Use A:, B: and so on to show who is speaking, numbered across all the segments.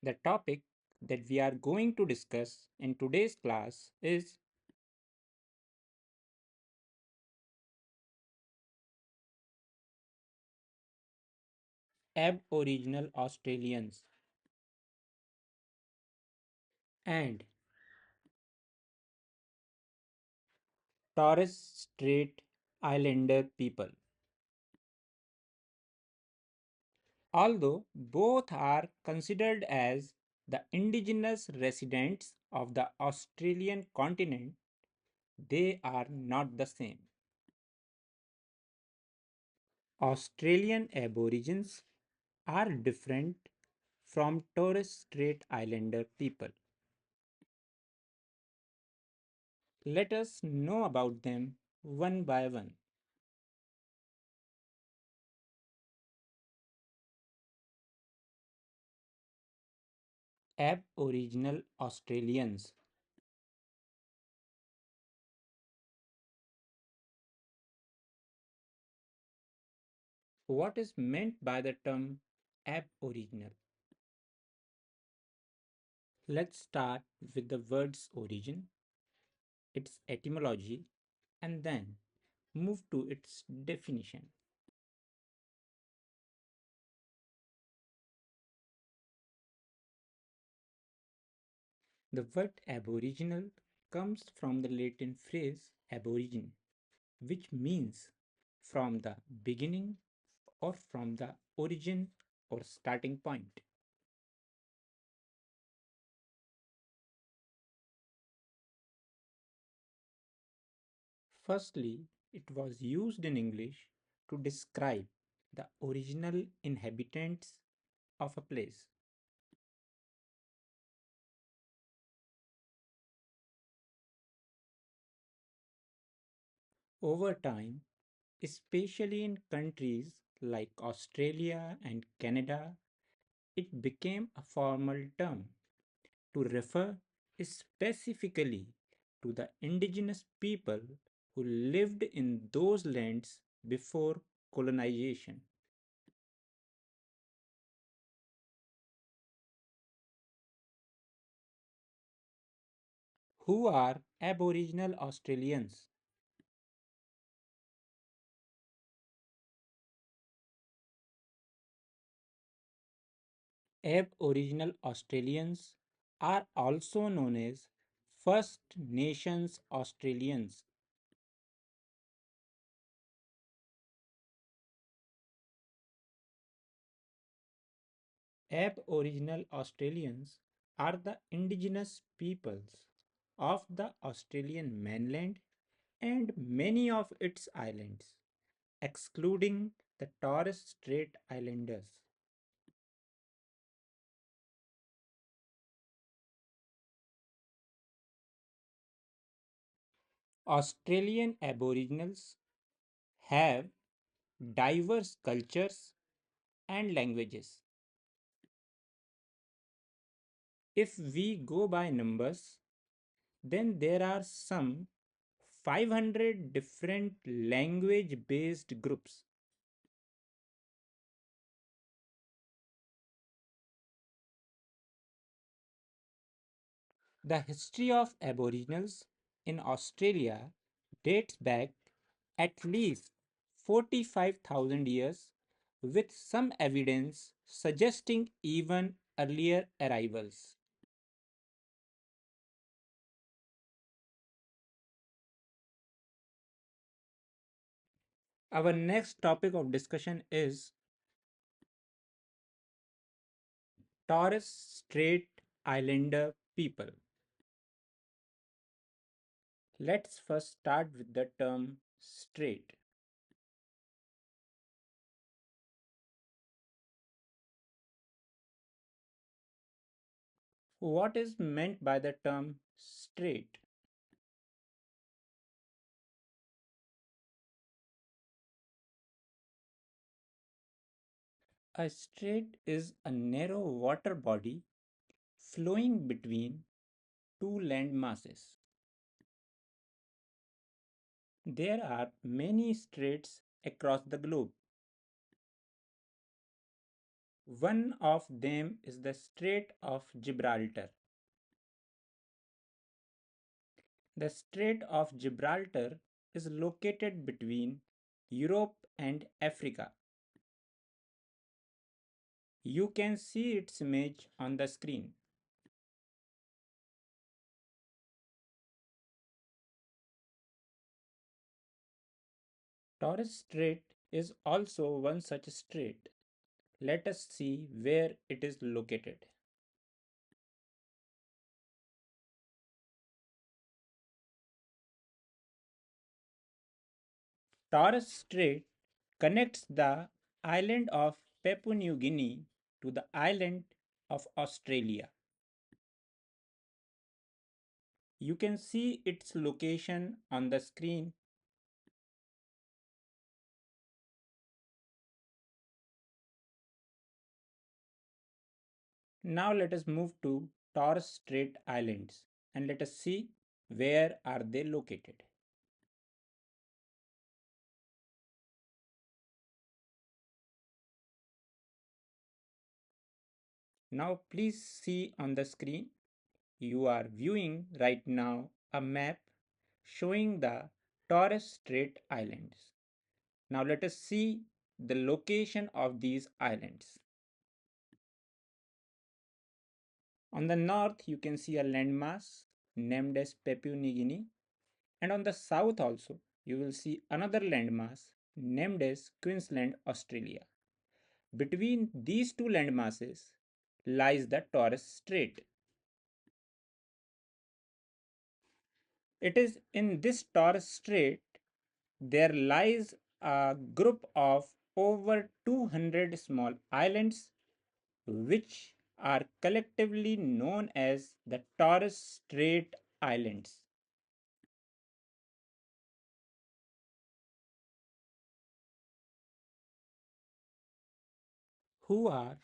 A: The topic that we are going to discuss in today's class is Aboriginal Australians and Torres Strait Islander people. Although both are considered as the indigenous residents of the Australian continent, they are not the same. Australian Aborigines are different from Torres Strait Islander people. Let us know about them one by one. Aboriginal Australians. What is meant by the term Aboriginal? Let's start with the word's origin, its etymology, and then move to its definition. The word Aboriginal comes from the Latin phrase aborigine, which means from the beginning or from the origin or starting point. Firstly, it was used in English to describe the original inhabitants of a place. Over time, especially in countries like Australia and Canada, it became a formal term to refer specifically to the indigenous people who lived in those lands before colonization. Who are Aboriginal Australians? Aboriginal Australians are also known as First Nations Australians. Aboriginal Australians are the indigenous peoples of the Australian mainland and many of its islands, excluding the Torres Strait Islanders. Australian Aboriginals have diverse cultures and languages. If we go by numbers, then there are some 500 different language based groups. The history of Aboriginals in Australia dates back at least 45,000 years, with some evidence suggesting even earlier arrivals. Our next topic of discussion is Torres Strait Islander people. Let's first start with the term strait. What is meant by the term strait? A strait is a narrow water body flowing between two land masses. There are many straits across the globe. One of them is the Strait of Gibraltar. The Strait of Gibraltar is located between Europe and Africa. You can see its image on the screen. Torres Strait is also one such strait. Let us see where it is located. Torres Strait connects the island of Papua New Guinea to the island of Australia. You can see its location on the screen. Now let us move to Torres Strait Islands and let us see where are they located. Now please see on the screen, you are viewing right now a map showing the Torres Strait Islands. Now let us see the location of these islands. On the north, you can see a landmass named as Papua New Guinea, and on the south also, you will see another landmass named as Queensland, Australia. Between these two landmasses lies the Torres Strait. It is in this Torres Strait there lies a group of over 200 small islands which are collectively known as the Torres Strait Islands. Who are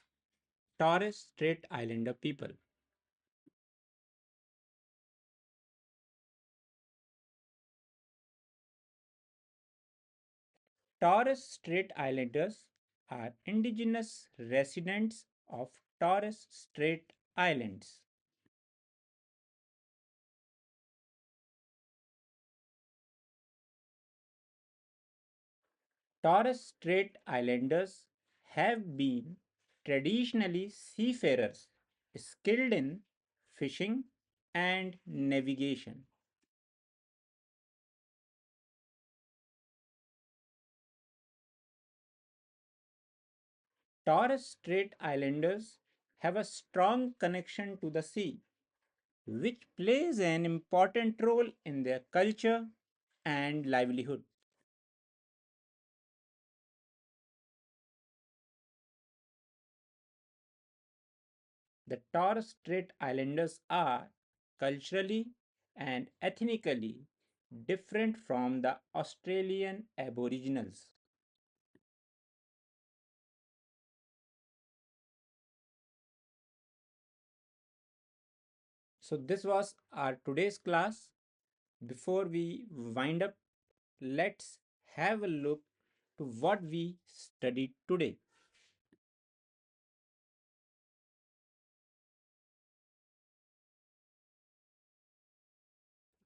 A: Torres Strait Islander people? Torres Strait Islanders are indigenous residents of Torres Strait Islands. Torres Strait Islanders have been traditionally seafarers skilled in fishing and navigation. Torres Strait Islanders have a strong connection to the sea, which plays an important role in their culture and livelihood. The Torres Strait Islanders are culturally and ethnically different from the Australian Aboriginals. So, this was our today's class. Before we wind up, let's have a look to what we studied today.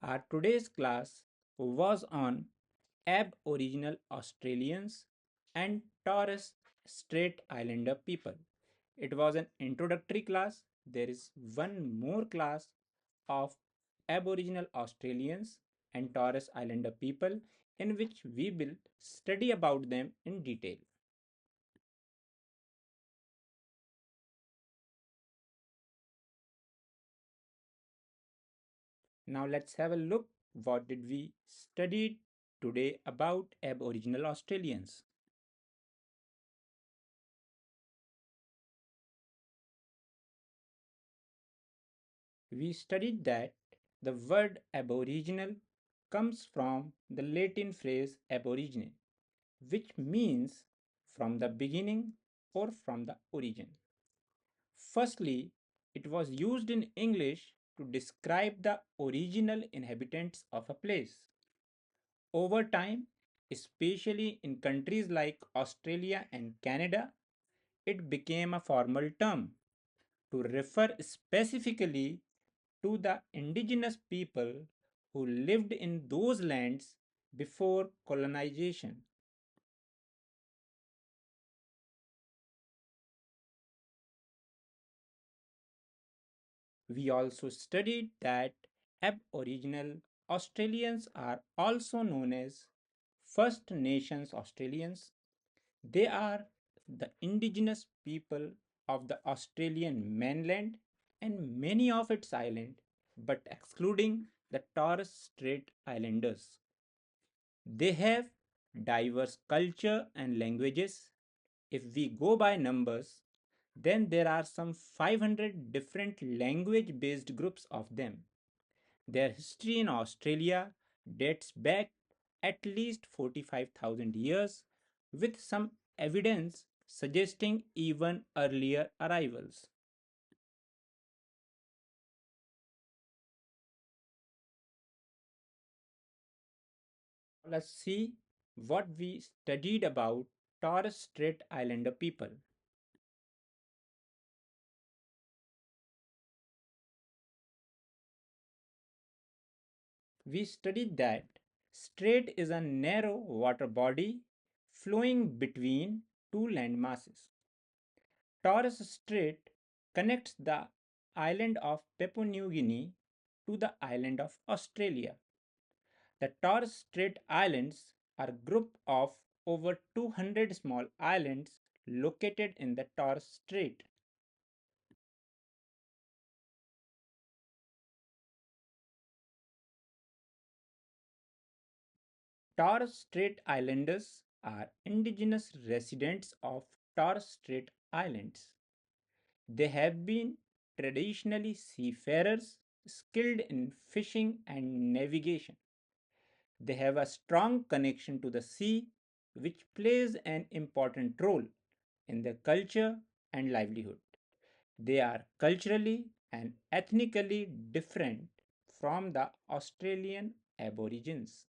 A: Our today's class was on Aboriginal Australians and Torres Strait Islander people. It was an introductory class. There is one more class of Aboriginal Australians and Torres Islander people in which we will study about them in detail. Now let's have a look what did we study today about Aboriginal Australians. We studied that the word Aboriginal comes from the Latin phrase aborigine, which means from the beginning or from the origin. Firstly, it was used in English to describe the original inhabitants of a place. Over time, especially in countries like Australia and Canada, it became a formal term to refer specifically to the indigenous people who lived in those lands before colonization. We also studied that Aboriginal Australians are also known as First Nations Australians. They are the indigenous people of the Australian mainland and many of its islands, but excluding the Torres Strait Islanders. They have diverse culture and languages. If we go by numbers, then there are some 500 different language based groups of them. Their history in Australia dates back at least 45,000 years, with some evidence suggesting even earlier arrivals. Let's see what we studied about Torres Strait Islander people. We studied that Strait is a narrow water body flowing between two land masses. Torres Strait connects the island of Papua New Guinea to the island of Australia. The Torres Strait Islands are a group of over 200 small islands located in the Torres Strait. Torres Strait Islanders are indigenous residents of Torres Strait Islands. They have been traditionally seafarers skilled in fishing and navigation. They have a strong connection to the sea, which plays an important role in their culture and livelihood. They are culturally and ethnically different from the Australian Aborigines.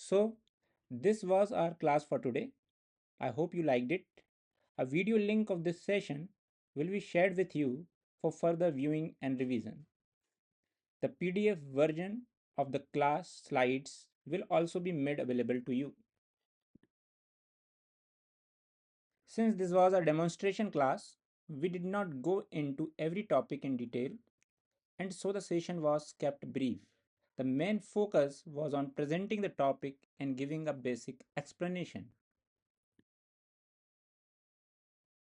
A: So, this was our class for today. I hope you liked it. A video link of this session will be shared with you for further viewing and revision. The PDF version of the class slides will also be made available to you. Since this was a demonstration class, we did not go into every topic in detail, and so the session was kept brief. The main focus was on presenting the topic and giving a basic explanation.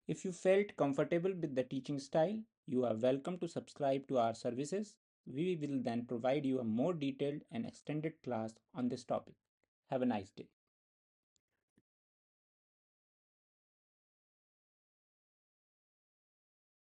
A: If you felt comfortable with the teaching style, you are welcome to subscribe to our services. We will then provide you a more detailed and extended class on this topic. Have a nice day.